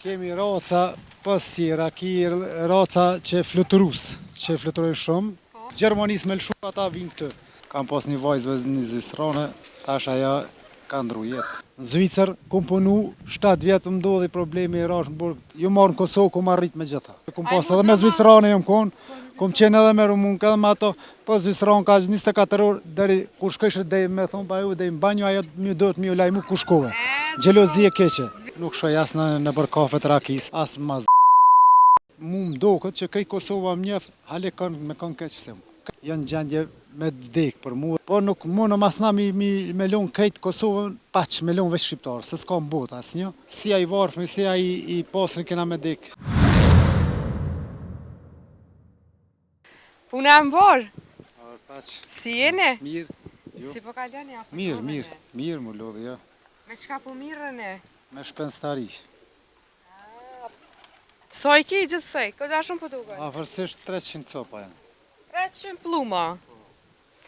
Kemi raca pas tjera, ki raca që fluturojnë shumë. Gjermanisë me lëshu ata vinë këtë. Kam pas një vajzë një zvistrane, tash aja ka ndru jetë. Në Zvicër, kom punu 7 vjetë më ndodhi problemi i rash në burg. Jo marrë në Kosovë, kom arrit me gjitha. Kom pas edhe me zvistrane jom konë, kom qenë edhe me Rumunkë edhe me ato, po zvistrane ka 24 orë, deri kur shkëshë dhe me thonë pa ju dhe në banjo, ajo do të mi lajmu ku shkove. Gjelozi e keqe. Nuk shoj as në bër kafe të rakis, as ma mu më doket që krejt Kosova më njef, hale me kanë keqë se mu. Janë gjendje me vdek për mu, po nuk mu në masna me lonë krejt Kosovën, paq me lonë veç shqiptarë, se s'ka më bot as një. Si a i varfmi, si a i pasrin kena me dek. Puna më borë? Paq. Si jene? Mirë. Jo. Si po kaloni apo? Mirë mu lodhi, ja. Me qka po mirën e? Me shpenstari. Sa i ki gjithsej? Këgja shumë po duke? Afërsisht 300 copa janë. 300 pluma.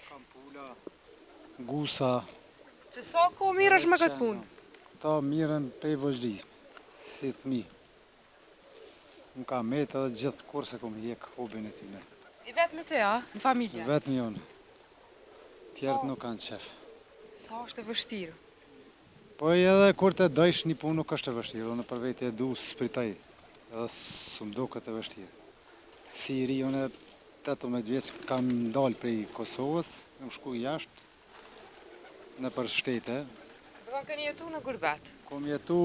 Kam pula, gusa. Që sa ko mirësh me këtë punë? Ta mirën prej vëzhdi, si thmi. Më ka metë edhe gjithë kurse kom hjek hobin e tyne. I vetë me te, a? Në familje? Vetëm jonë. Tjertë nuk kanë qef. Sa është e vështirë? Po edhe kur të dojsh një punë nuk është e vështirë, unë për veti e du spritaj, edhe së më do këtë e vështirë. Si i ri, unë 18 vjeç kam dalë prej Kosovës, më shku jashtë, në për shtete. Do këni jetu në gurbet? Kom jetu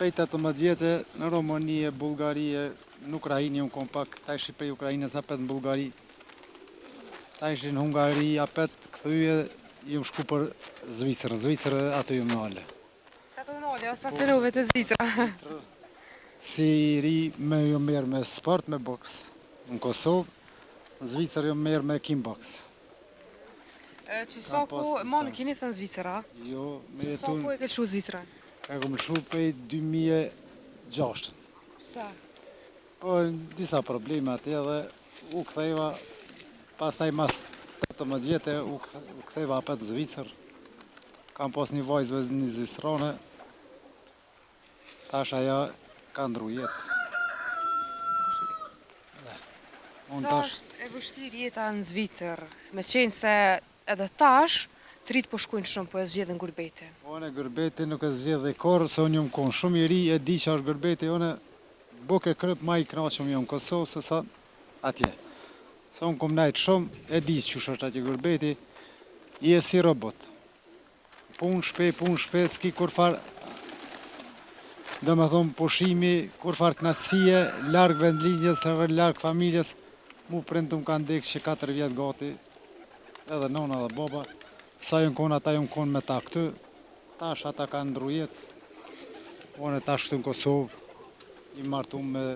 pej 18 vjeçe në Romanije, Bullgarije, në Ukrajinë jam kom pak, ta ishi prej Ukrajinës apet në Bullgari, ta ishi në Hungari, apet këthyje, jam shku për Zvicrën, Zvicrë ato jam nale. Që ato nale, o stacionove të Zvicra? Si i ri me jam merë me sport, me boks. Në Kosovë, në Zvicrë jam merë me kickbox. Që sa ku, ma në keni thënë Zvicra? Jo, me Që sa jetun, ku e ke lëshu Zvicra? e kom lëshu prej 2006. Sa? Po, disa probleme atje dhe u ktheva, pastaj mas 18 vjetë u ktheva apet në Zvicër. Kam pas një vajzë një zvistrane, tash aja ka ndru jetë. Sa është e vështirë jeta në Zvicër? Me qenë se edhe tash, të rritë po shkojnë shumë, po e zgjedhen gurbeti. One gurbeti nuk e zgjedhe korë, se unë jom konë shumë i ri, e di që është gurbeti, une buke kryp ma i knaqëm jom Kosovë, se sa atje. Se unë kom najtë shumë, e di që është atje gurbeti, i e si robot. Punë shpe, s'ki kur farë, dhe me thonë pushimi, kur farë knasësie, largë vendlinjës, largë familjes, mu prindë më kanë dekë që 4 vjetë gati, edhe nona dhe baba, sa jënë konë, ata jënë konë me ta këtë, tash ata kanë ndru jetë, unë e tash këtu në Kosovë, i martu me,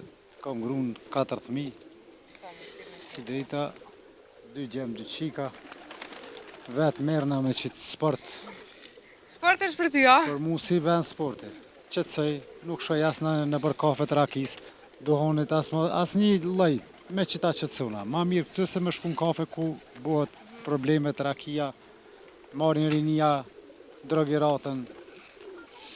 kam grunë 4 fëmijë, si drita, 2 gjemë, 2 qika, vetë merna me qitë sport. Sport është për ty, a? Për mu si vend sporti, qëtësej, nuk shoj as në bër kafe të rakis, dohonit as një loj, me qita qëtësuna. Ma mirë këtë se me shku në kafe ku bëhet problemet rakia, marin rinia, drogiratën,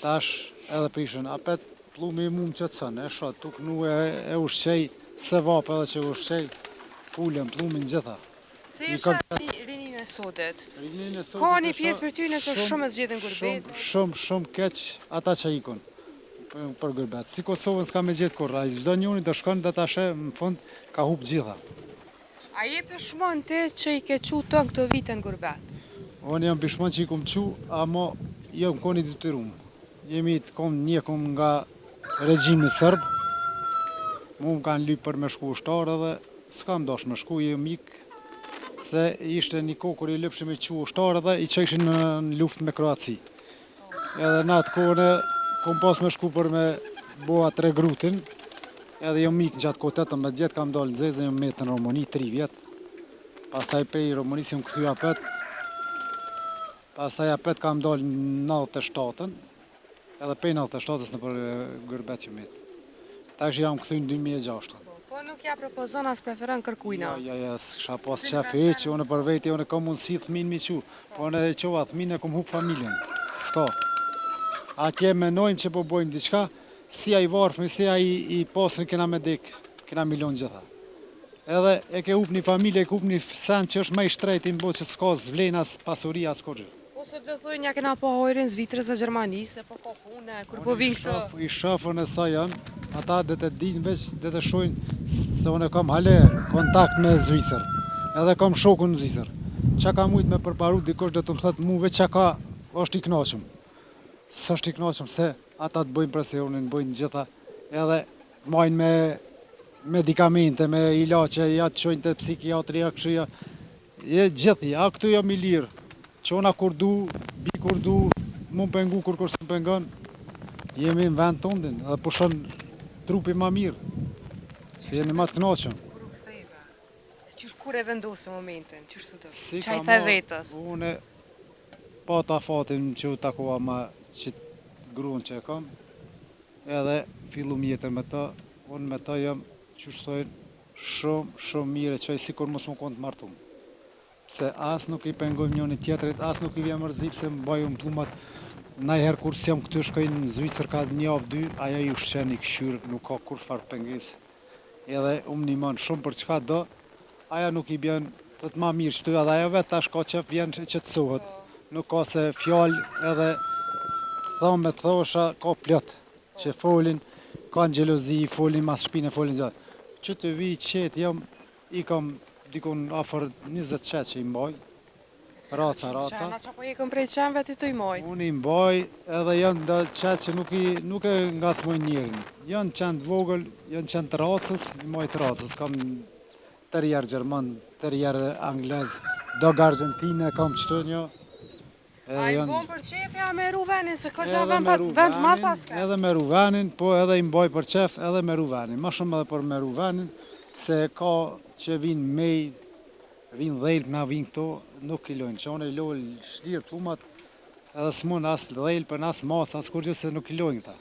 tash edhe prishën, apet plumi mu më qëtësën, e shot, tuk nu e ushqej, se vapë edhe që ushqej, fullën plumin gjitha. Si isha rinin e sotit? Rinin e sotit Ka një pjesë për ty nëse shumë e zgjedhen gurbet? Shumë keq ata që ikon për gurbet. Si Kosovën s'ka me gjithë kur, çdo njëri do shkon dhe tashe në fund ka hup gjitha. A je peshmon ti që i ke qu të këto vite në gurbet? Unë jam peshmon që i kom qu, ama jam koni detyrum. Jemi të kom njekëm nga regjimi sërb, mu më kanë lypë për me shku ushtarë dhe s'kam dosh me shku, jem ikë, se ishte një kohë kur i lëpshim i qu ushtarë dhe i qeshin në luft me Kroaci. Edhe në atë kohë kom pas me shku për me boa 3 grutin, edhe jom ikë në gjatë kohë 18 vjetë, kam dalë në zezë dhe jom metë në Romani 3 vjetë. Pastaj prej Romanisë jom këthy apet, pastaj apet kam dalë në 97-ën, edhe prej 97-ës në për gurbet jom metë. Tash jam këthy në 2006. Po nuk ja propozon as preferon kërkujna? Ja, s'kisha pas qef e që unë për veti, unë kam mundësi thmin mi qu, po unë e qova thmin e kom hup familjen, s'ka. Atje menojmë që po bojmë diçka, si ai varfmi, si ai i pasrin kena me dek, kena milion gjitha. Edhe e ke up një familje, e ke up një sen që është më i shtrejt i mbo që s'ka zvlen as pasuri as kurgjë. Ose të thojnë ja kena po hojrin Zvitrës e Gjermanisë, po ka pune, kur po vinë këto. I shafën e sa janë, ata dhe të dinë veç dhe të shojnë se unë kam hale kontakt me Zvicër, edhe kam shokun në Zvicër. Qa ka mujt me përparu dikosh dhe të më thëtë mu veç qa ka është i knaqëm. Së është i knaqëm se ata të bëjnë presionin, bëjnë gjitha, edhe majnë me medikamente, me ilaçe, ja të qojnë të psikiatri, ja kështu ja. Gjithi, a këtu jam i lirë. Qona kur du, bi kur du, mu pengu kur së pengon, jemi në vend tondin, edhe pushon trupi ma mirë, se jemi ma të knaqëm. Kur u ktheve, qysh kur e vendose momentin, qysh të do? Si Qa i ka the marrë, vetës? Une pa ta fatin që u takova ma që gruan që e kam, edhe fillum jetën me ta, unë me ta jam, qysh thojnë, shumë mire, që e sikur mos më konë të martum. Se as nuk i pengojmë njëni tjetërit, as nuk i vjen mërzi pse më bajëm plumat. Najherë kur si jam këtu shkojnë në Zvicër ka një javë dy, aja ju shqen i këshyrë, nuk ka kur farë pengesë. Edhe një manë shumë për çka do, aja nuk i bjen të të ma mirë qëtu, edhe aja vetë tash ka qef vjen që të cohet. Nuk ka se fjallë edhe thamë me thosha ka plot, që folin, ka në gjelozi, folin mas shpine, folin gjatë. Që të vi qetë jam, i kam dikon afer 20 qetë që i mbaj, raca. Qena që po jekën prej qenve ti të i moj? Unë i mbaj edhe janë da qetë që nuk e ngacmojnë njerin. Janë qenë vogël, janë qenë të racës, i mbaj të racës. Kam terrier Gjerman, terrier Anglez, dog Argentine, kam qëtë një. A i bon për qefja me ruvenin, se ka që vend ma paske? Edhe me ruvenin, po edhe i mbaj për qef edhe me ruvenin. Ma shumë edhe për me ruvenin, se ka që vinë mej, vinë dhejlë, na vinë këto, nuk i lojnë. Që unë i lojnë shlirë plumat, edhe s'mon as dhejlë, për as macë, as kur gjë se nuk i lojnë këta.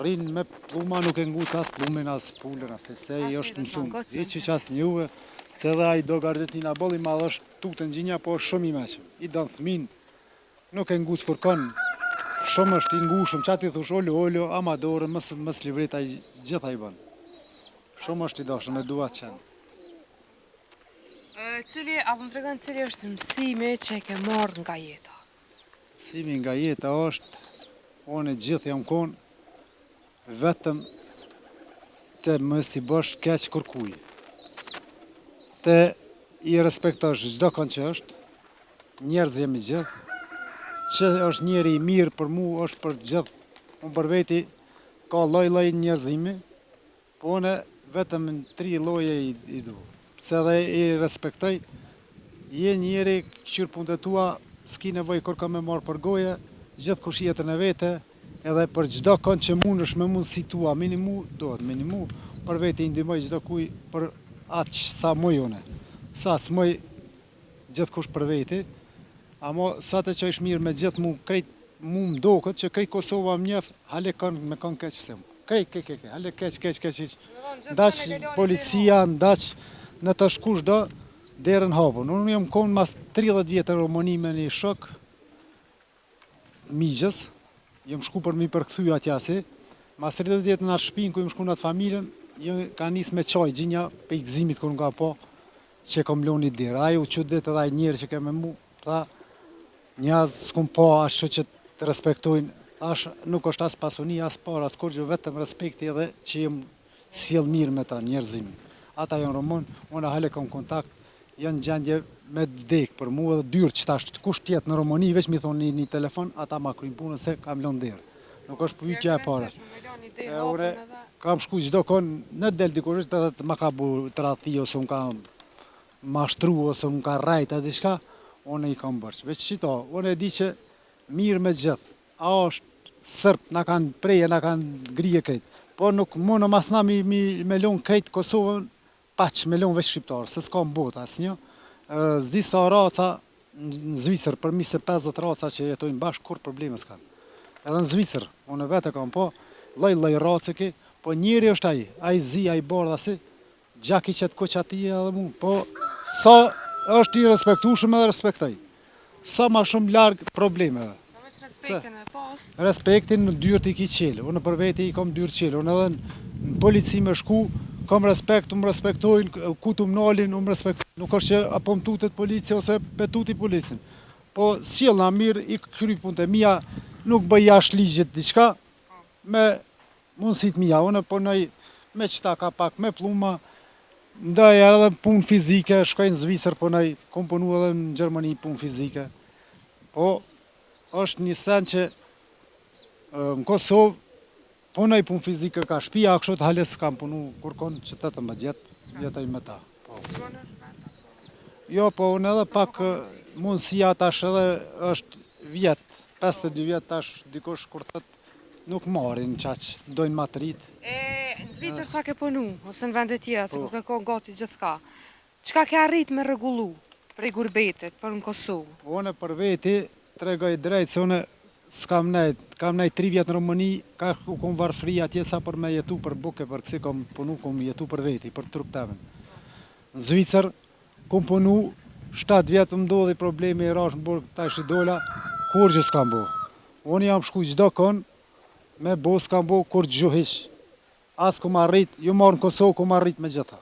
Rinë me pluma, nuk e ngucë as plumin, as pullën, as e se i është mësumë. I që qasë njuve, se edhe a i dog Argentina bolli madhë është tukë të njënja, po është shumë i meqëm. I dënë thmin, nuk e ngucë kur kanë, shumë është i ngushëm, që ati thush ollo, amadore, mës livrita, gjitha i bënë. Shumë është i dashëm, e duat qenë. A më të regon cili është mësimi që e ke marrë nga jeta? Mësimi nga jeta është, unë e gjithë jam konë, vetëm të mës i bësh keq kërkuj. Të i respektosh gjdo kënë që është, njerëz jemi gjithë, që është njeri i mirë për mu, është për gjithë, unë për veti ka loj njerëzimi, po unë vetëm në 3 loje i du. Se dhe i respektoj, je njeri këshirë punë të tua, s'ki nevoj kur ka me marë për goje, gjithë kush jetën e vete, edhe për gjdo kënë që mund është me mundësi tua, minimu, dohet minimu, për vete i ndimoj gjdo kuj për atë që sa moj une. Sa s'moj gjithë kush për vete, amo sa të që ishë mirë me gjithë mu, krejt mu më do këtë që krejt Kosova më njef, hale kanë me kanë keqë se mu. Krejt, hale keq. Ndaq policia, ndaq në të shkush do, derën hapun. Unë jam konë mas 30 vjetë romoni me një shok, migjës, jam shku për mi përkthy atja si, mas 30 vjetë në atë shpinë, ku jam shku në atë familjen, ka njës me qaj gjinja, pe i gzimit kër nga po, që kom loni dirë. Ajo që dit edhe njerë që ke me mu, tha, njaz s'kum po ashtu që të respektojnë, nuk është as pasoni, as par, as kur që vetëm respekti edhe që jem sjell mirë me ta njerëzimin. Ata janë romon, unë hale kam kontakt, janë gjendje me vdek për mu edhe dyrë që tash kush tjetë në Romani, veç mi thonë një telefon, ata ma kryjnë punën se kam lënë derë. Nuk është pyetja e parë. Ure, kam shku gjdo konë në del dikurisht edhe të ma ka bu të rathi ose më ka mashtru ose më ka rajt e diçka, unë i kam bërç. Veç qito, unë e di që mirë me gjithë. A është sërp, na kanë preje, na kanë grije krejt. Po nuk mundë masna me lonë krejt Kosovën, paq me lonë veç shqiptarë, se s'ka më botë asë një. Zdi sa raca në Zvicër, për mi se 50 raca që jetojnë bashkë, kur probleme s'kanë. Edhe në Zvicër, unë vete kam po, loj race ki, po njeri është aji zi, aji bardha si, gjaki që të koq ati edhe mu, po sa është i respektushëm edhe respektoj. Sa ma shumë largë problemeve. Respektin e pas. Respektin në dyrt i ki qelë. Unë për veti i kam dyrt qelë. Unë edhe në polici me shku, kam respekt, më respektojnë, ku të më nalin, më respektojnë. Nuk është që apo më tutet polici ose petuti policin. Po sjell na mirë, i kry punët e mia, nuk bëj jashtë ligjit diçka, me mundësit mia. Unë punoj me qëta ka pak me pluma, ndaj edhe punë fizike, shkoj në Zvicër punoj, kom punu edhe në Gjermani punë fizike. Po, është një sen që në Kosovë punoj punë fizike ka shtëpia, a kështu të hales kam punu kurkon që 18 jetoj me ta. Po. Jo, po unë edhe pak mundësia tash edhe është vjet, 52 vjet tash dikush kur thot nuk marrin qaq, dojnë ma të rritë. Në Zvicër sa ke punu, ose në vendet tjera, se ku ke kohë gati gjithka. Çka ke arrit me rregullu prej gurbetit për në Kosovë? Unë për veti tregoj drejt se unë s'kam nejt, kam nejt 3 vjet në Rumëni, ka u kom varfri atje sa për me jetu për buke, për kësi kom punu, kom jetu për veti, për trup temen. Në Zvicër, kom punu, 7 vjet më ndodhi problemi i rash në burg, ta ishi dola, kur gjë s'kam bo. Unë jam shku gjdo kon, me bo s'kam bo kur gjuhish. As ku arrit, ju marrë në Kosovë ku arrit me gjitha.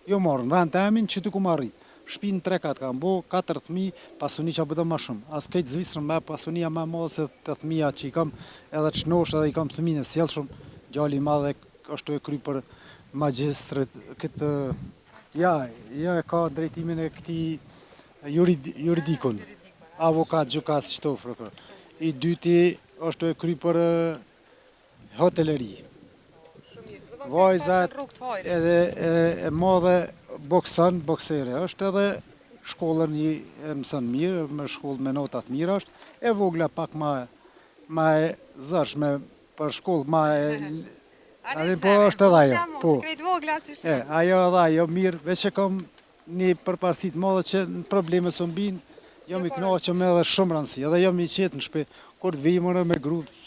Ju marrë në vend të emin që ty ku arrit. Shpinë 3-4 kam bo, 4.000, pasuni që bëdo ma shumë. As kejtë Zvicrën me pasunia me modë se 8.000 që i kam edhe të shnosh edhe i kam të mine sjellë shumë. Gjalli madhe është e kry për magjistrit, këtë, ja e ka drejtimin e këti juridikun, avokat, gjukas, qëto, I dyti është e kry për hoteleri. Vajzat edhe e madhe boksere është edhe shkollën e mësën mirë, me shkollë me notat mirë është, e vogla pak ma e zërshme për shkollë, ma e... Po është edhe ajo, po. Ajo edhe ajo mirë, veç e kam një përparësit madhe që në probleme së mbinë, jam i knaqëm edhe shumë rëndësi, edhe jam i qetë në shpe, kur të vijmë me grupë,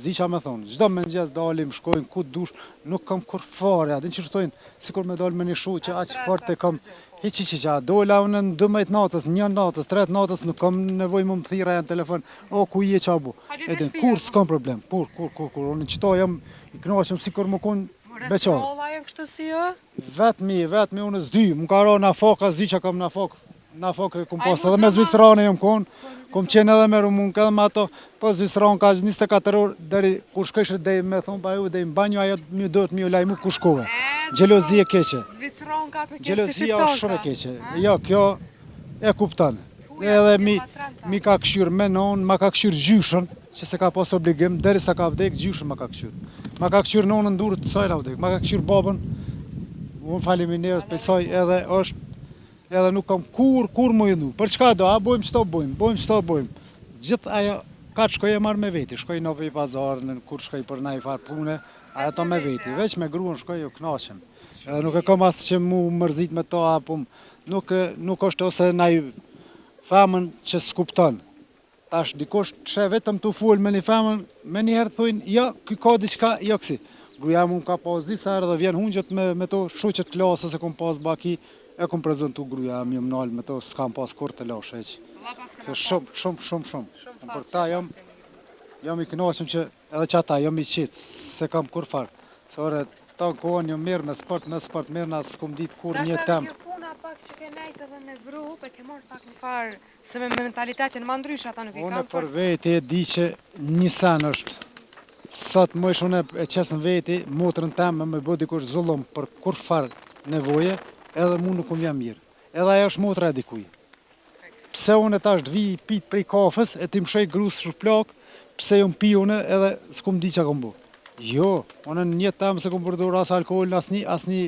di qa me thonë, gjdo me nxes dalim, shkojnë, ku dush, nuk kam kur fare, adin që shtojnë, si kur me dalë me një shu, që aqë fort e kam, hiqi, dola unë në 12 natës, 1 natës, 3 natës, nuk kam nevoj më thira janë telefon, o, ku je qa bu, edin, kur s'kam problem, kur, unë në qëta jam i knaqëm si kur më kun beqarë. Vetëmi, unë s'dy, më ka ra në faka, zi që kam në fakë, kom pas edhe me Zvicrane jam konë, kom qenë edhe me Rumunkë edhe me ato, po Zvicrane ka 24 orë, deri kur shkëshë dhe me thonë pa ju dhe i mbanju, ajo më dojtë më ju lajmu ku shkove. Gjelozi e keqe. Zvicrane ka të keqe si Gjelozia është shumë e keqe. Jo, kjo e kuptanë. Edhe mi ka këshyrë menon, ma ka këshyrë gjyshën, që se ka pas obligim, deri sa ka vdek, gjyshën ma ka këshyrë. Ma ka këshyrë nonën durë të sajna vdek, ma ka këshyrë babën, unë faliminirës për saj edhe është, edhe nuk kam kur më jëndu. Për çka do, a bojmë qëto bojmë. Gjithë ajo, ka të shkoj e marrë me veti, shkoj në vej pazarën, kur shkoj për na i farë pune, ajo to me veti, veç me gruën shkoj ju knaqem. Edhe nuk e kam asë që mu mërzit me to, apo nuk është ose na i femën që s'kupton. Tash, dikosh që vetëm të full me një femën, me njëherë thujnë, ja, ky ka diqka, jo kësi. Gruja mu ka pas disa herë dhe vjen hungjët me to shuqet klasë, se kom pas baki, e kom prezentu gruja, mi më nalë me to, s'kam pas kur të lashe eq. Shumë. Për ta jam i knaqëm që edhe që ata jam i qitë, se kam kur farë. Se ore, ta në kohën jam mirë me sport mirë, na s'kom ditë kur një temë. Kjo puna pak që ke nejtë edhe në Evropë, e ke marrë pak në farë, se me mentalitetin ma ndrysh ata nuk i kam. Unë për veti e di që një sen është. Sot më ish unë e qesën veti, motrën temë me bëdi kur zullum për kur farë nevoje, edhe mu nuk unë jam mirë. Edhe ajo është motra e dikuj. Pse unë tash të vi pit prej kafës, e ti më shej grusë shplak, pse ju më pi unë edhe s'kum di që kom bu. Jo, unë në njëtë temë se kom përdur as alkohol, as një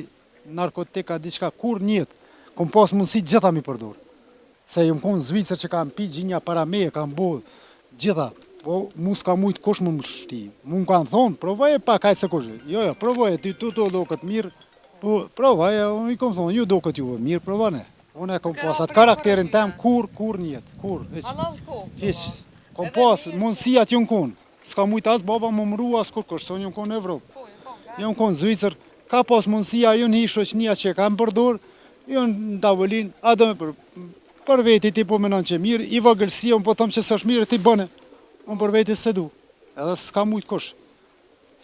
narkotika, diçka, kur njëtë. Kom pas mundësi gjitha mi përdur. Se ju më konë Zvicër që kam pi gjinja para me, kam bu gjitha. Po, mu s'ka mujtë kush më më shti. Mu më kanë thonë, provaje pa kaj se kush. Jo, provaje, ti tu do këtë mirë. Po, provaje, unë i kom thonë, ju do këtë juve mirë, provane. Unë e kom pas atë karakterin tem, kur njëtë, kur. Hiq, kom pas, mundësijat ju në konë. S'ka mujtë as baba më mru, as kur kush, se unë ju në konë Evropë. Ju në konë Zvicër, ka pas mundësia, ju në hisho që një që e kam përdur, ju në tavolin, a do me për veti ti po menon që mirë, i vagërsia, unë po thëmë që së është mirë, ti bëne. Unë për veti se du, edhe s'ka mujtë kush.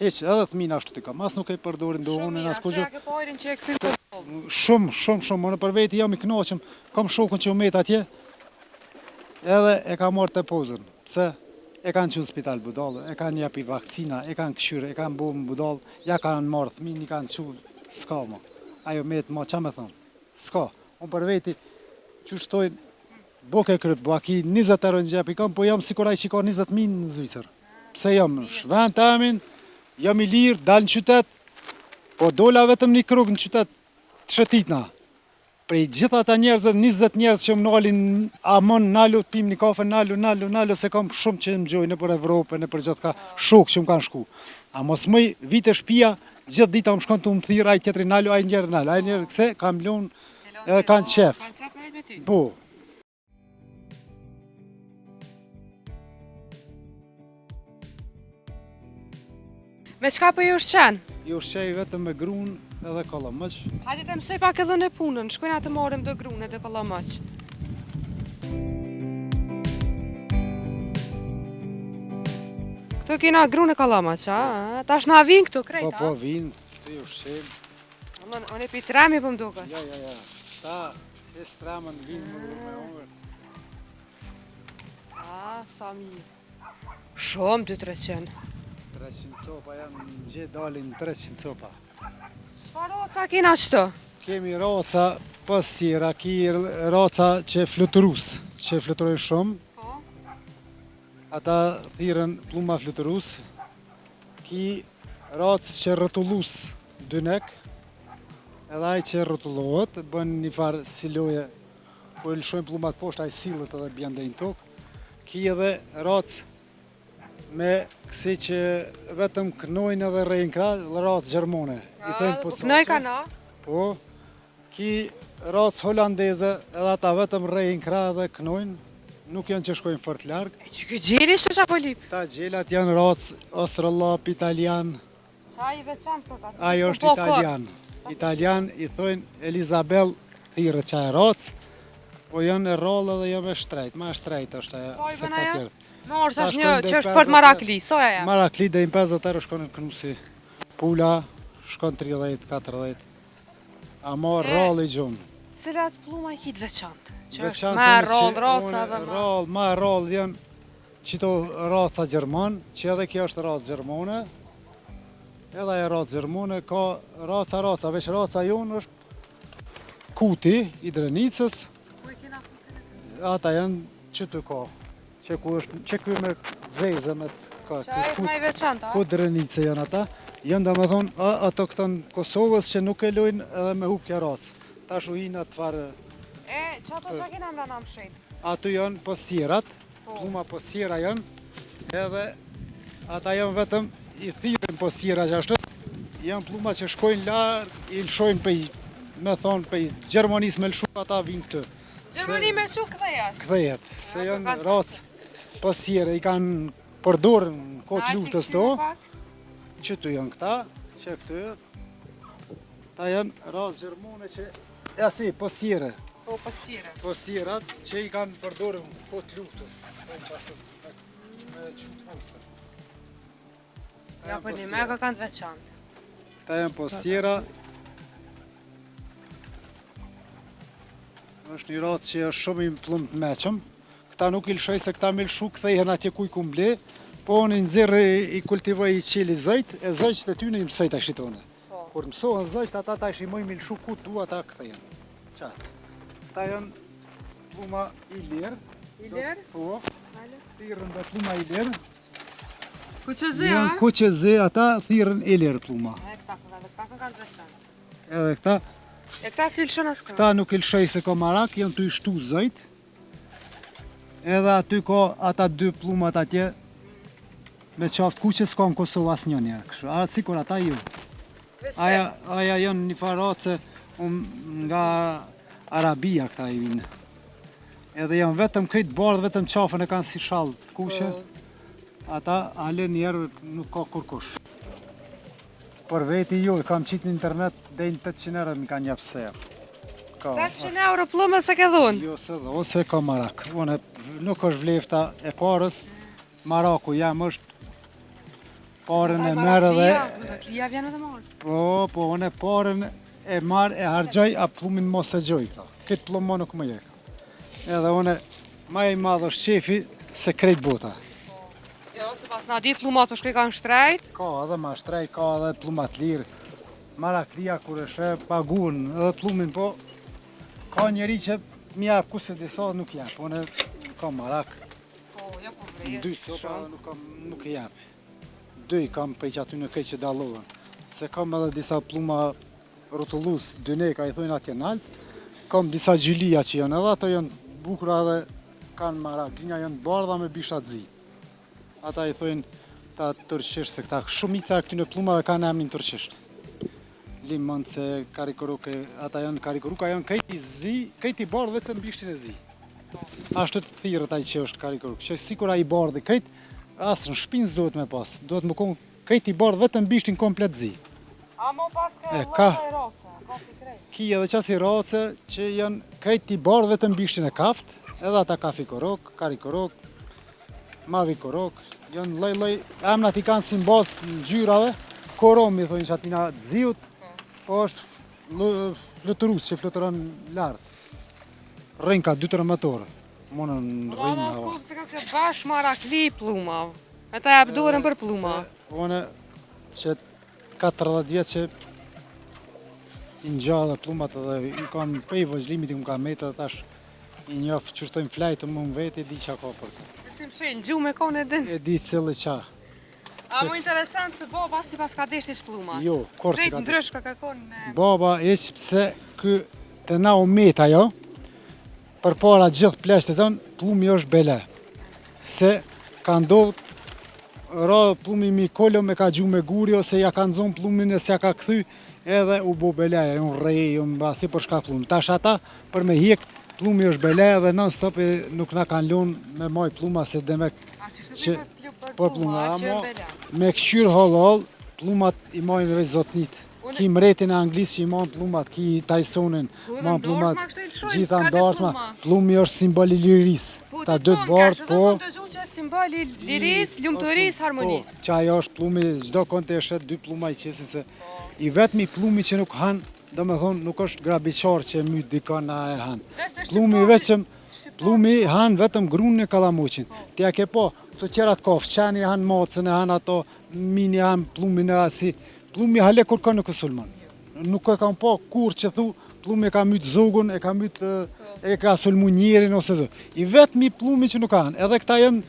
Heq, edhe thmina ashtu t'i kam, as nuk e përdorin do unë, as kush. Shumë mirë, ke pojrin që e këthim për Shumë, unë për veti jam i knoqëm, kam shokun që u met atje, edhe e ka marrë të pozën, pse e kanë qënë spital budallë, e kanë japi vakcina, e kanë këshyre, e kanë bo më budallë, ja kanë marrë thmin, i kanë qënë, s'ka ma. Ajo met ma, qa me thonë? S'ka. Unë për veti, që shtojnë, boke krypë, bo aki 20 euro në gjep i kam, po jam sikur ai që ka 20.000 në Zvicër. Pse jam në shvend të amin, jam i lirë, dalë në qytet, po dola vetëm një krug në qytet të shëtitna. Prej gjitha ata njerëzve, 20 njerëz që më nalin, amon, nalu, pim një kafe, nalu, se kam shumë që më gjojnë në për Evropë, në për gjithë ka shokë që më kanë shku. A mos mëj vite shpia, gjithë dita më shkon të më thirë, aj tjetëri nalu, aj njerë nalu, aj njerë këse, kam lun edhe kanë qef. Kanë qef me ty? Po. Me qka për ju shqenë? Ju shqej vetëm me grunë edhe kalamëq. Hajde të mësoj pak edhe në punën, shkojna të marim dhe grune dhe kalamëq. Këto kena grune kalamëq, a? Ta është na vinë këtu krejt, a? Po, vinë, të ju shqej. Unë e pi tremi për më duke. Ja. Ta, e stramën vinë me ongër. Sa mirë. Shumë 200-300. 300 copa, janë në gjithë dalin 300 copa. Çfarë roca kena qëto? Kemi roca pasira, ki roca që fluturojnë shumë. Po. Ata thirën pluma fluturus. Ki rocë që rëtullus dynek. Edhe aj që rëtullohet, bën një farë si loje, ku e lëshojnë plumat poshtë, aj silët edhe bjën dhe në tokë. Ki edhe rocë me kësi që vetëm kënojnë edhe rejnë kra, racë gjermone. Kënoj ka na? Po, ki racë holandeze, edhe ata vetëm rejnë kra dhe kënojnë, nuk janë që shkojnë fort largë. E që këtë gjeri shtë qa po lip? Ta gjelat janë racë Australop, italian. Qa i veçan të ka? Ajo është italian. Italian i thojnë Elizabel thirë qa e racë, po janë e rollë dhe janë e shtrejt, ma shtrejt është aja se këta tjertë. Në orë që është një që është fort marakli, soja ja? Marakli dhe i 50 euro shkonë në kënusi. Pula shkonë 30-40. A ma rollë i gjumë. Cilat pluma i hitë veçantë? Që është ma rollë, roca dhe ma... Ma rollë janë qito raca gjermanë, që edhe kjo është raca gjermane. Edhe e raca gjermane, ka raca, veç raca jonë është kuti i Drenicës. Ku e kena kutin? Ata janë që të ka. Që kjo me veze, me ka. Qa e ma i veçanta? Ku Drenicë janë ata. Janë dhe me thonë, ato këtën Kosovës që nuk e lojnë edhe me hup kja racë. Ta shuhina të farë... Që ato qa kena mra në mshet? Ato janë posjerat, pluma posjera janë, edhe ata janë vetëm i thirën posjera që ashtë, janë pluma që shkojnë larë, i lëshojnë pëj, me thonë, pëj Gjermanisë me lëshu, ata vinë këtë. Gjermani me lëshu këdhejet? Këdhejet, se janë racë posjera, i kanë përdorën në kotë lutës to, që të janë këta, që këtë, ta janë racë Gjermane që, e asi, posjere. Po, posjere. Posjerat që i kanë përdorën në kotë lutës, me qutë postë. Ja, për një me ka kanë të veçantë. Këta janë posjera. është një racë që është shumë i plumb të meqëm. Këta nuk i lëshoj se këta me lëshu këthejhen atje kuj ku mble, po në nëzirë i kultivoj i qeli zëjt, e zëjt të ty në i mësojt a shqitone. Kur mësohen zëjt, ata ta ishi moj me lëshu ku tu, ata këthejhen. Qatë. Këta janë pluma i lirë. I lirë? Po. Thirën dhe pluma i lirë. Kuqëzi, a? Janë kuqëzi, ata thirën e lirë pluma. Këta kanë të veçantë. Edhe këta. E këta si lëshon as këta? Këta nuk i lëshoj se ka marak, janë të i shtu zëjt. Edhe aty ka ata dy plumat atje, me qaftë kuqe s'ka në Kosovë as një njerë kështu. A sikur ata ju. Aja janë një farace nga Arabia këta i vinë. Edhe janë vetëm kritë bardhë, vetëm qafën e kanë si shallë të kuqe. Ata ale njerë nuk ka kurkush. Por veti jo, kam qitë në internet dhe në 800 euro mi ka një pëse. 800 euro plume se ke dhunë? Jo se dhe, ose ka marak. Nuk është vlefta e parës, Maraku jam është parën e merë dhe... Klia vjen me të marrë. Po, unë parën e marë e hargjoj, a plumin mos e gjoj këta. Këtë plum më nuk më jek. Edhe unë, ma i madhë është qefi se krejt bota. Jo, se pas na di plumat për shkoj kanë shtrejt. Ka edhe ma shtrejt, ka edhe plumat lirë. Maraklia kur është pagun edhe plumin, po ka njeri që mi jap ku se disa nuk jap. Unë kam marak. Po, jo po vrejës. Dy sopa nuk i jap. Dy kam prej që aty në këtë që dalohen. Se kam edhe disa pluma rotullus, dyneka i thojnë atje nalt. Kam disa gjylia që janë, edhe ato janë bukura dhe kanë marak. Gjinja janë bardha me bishat zi. Ata i thojnë ta tërqisht, se këta shumica e këtyne plumave kanë emnin tërqisht. Limënce, karikoruke, ata janë karikoruka, janë këjti zi, këjti bardhë vetëm bishtin e zi. Ashtë të thirët ai që është karikoruk, që sikur ai bardhë këjt, asë në shpinë s'duhet me pas, duhet më konë këjti bardhë vetëm bishtin komplet zi. A mo pas ka ka roce, ka si krejt. Ki edhe qasi roce që janë këjti bardhë vetëm bishtin e kaft, edhe ata kafi korok, karikorok, mavi korok, janë loj, emnat i kanë si mbas në gjyrave, koromi thojnë që atina ziut, po është fluturus që fluturon lartë. Rënë ka 2-3 motorë, monën rënë hava. Kupë se ka këtë bash marakli plumav. Me ta jap dorën për pluma. Unë që 40 vjetë që i ngjallë plumat edhe i kam pej vëzhlimit i më ka metë dhe tash i njofë që shtojmë flajtë më vete, di qa ka për të. Si më shenë, gju me kone din. E di cëllë qa. A mu interesant se baba si pas ka deshtis plumat. Jo, kur si Krejt ka ndryshka ka konë me... Baba eq pëse kë të na u metë ajo, për para gjithë pleshtë të tonë, plumi është bele. Se ka ndodhë, ra plumi mi kollo me ka gju me guri, ose ja ka nëzon plumin e se ja ka këthy, edhe u bo beleja, unë rej, unë basi për shka plumi. Tash ata, për me hjek, plumi është beleja dhe non stop nuk na kanë lonë me maj pluma, se demek që për pluma, amo me këqyr hall, plumat i majnë veç zotnit. Ki mretin e Anglisë që i majnë plumat, ki Tysonin, majnë plumat, gjitha ndarshma, plumi është simbol i lirisë. Ta dy të bardh, po. Të gju që është simbol i lirisë, lumëturisë, harmonisë. Që ajo është plumi, gjdo konte e shet 2 pluma i qesin se i vetmi plumi që nuk hanë, do me thonë nuk është grabiqar që mytë dika na e hanë. Plumi vetëm, plumi hanë vetëm grunë në kalamuqin. Tja ke po, të qerat kofë, qani hanë macën e hanë ato, mini hanë plumin e asi. Plumi hale kur ka në kësullmon. Nuk e kam po kur që thu, plumi ka mytë zogun, e ka mytë, e ka sulmu njerin ose dhe. I vetmi plumi që nuk hanë, edhe këta janë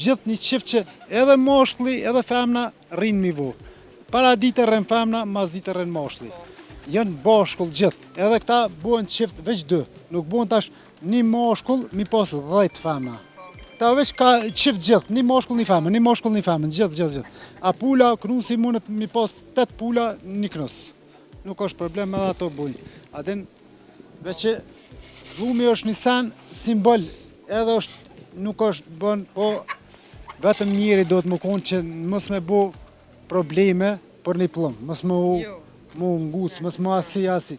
gjithë një qift që edhe moshkli, edhe femna rinë mi vo. Para dite rren femna, mas dite rren moshkli. Janë bashkull gjithë, edhe këta buen qift veç 2. Nuk buen tash një moshkull, mi pas 10 femna. Ta veç ka qift gjithë, një moshkull një femën, një moshkull një femën, gjithë. A pula, knusi mundet mi pas 8 pula, një knus. Nuk është problem edhe ato bujnë. Adin, veç që plumi është një sen simbol, edhe është, nuk është bën, po vetëm njeri do të më konë që mës me bo probleme për një plum, mës me mu ngucë, mës me asi.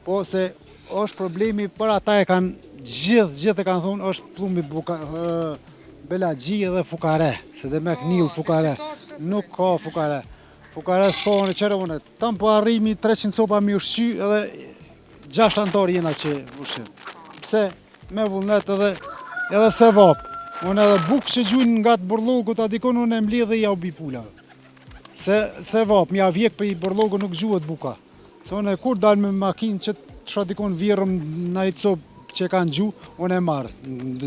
Po se është problemi për ata e kanë gjithë e kanë thonë është plumi belagji edhe fukare, se dhe me kënil fukare, nuk ka fukare. Fukare s'ka në qërë unë, tam po arrimi 300 copa mi ushqy edhe 6 antarë jena që ushqy. Pse me vullnet edhe se vapë. Unë edhe bukë që gjujnë nga të borlogu të adikon unë e mli dhe ja u bi pula. Se vapë, mja vjek për i borlogu nuk gjuhet buka. Se unë e kur dalë me makinë që të shadikon virëm në i copë që kanë gju, unë e marë.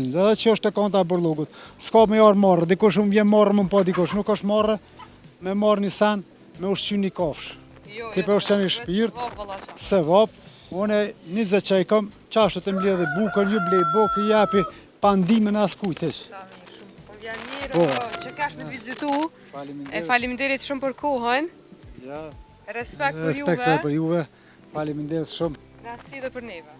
Edhe që është e konta borlogut. S'ka me jarë marë, dikush unë vjen marë më pa dikush. Nuk është marë me marë një sen, me ushqy një kafsh. Ti për ushqy një shpirt, se vapë. Unë e 20 që i kam, qashtë të mblje dhe bukën, ju blej bukë, japi pandimin as kujtesh. Po vjen mirë, që kash me të vizitu, e faleminderit shumë për kohën, respekt për juve, faleminderit shumë. nga si dhe për neve.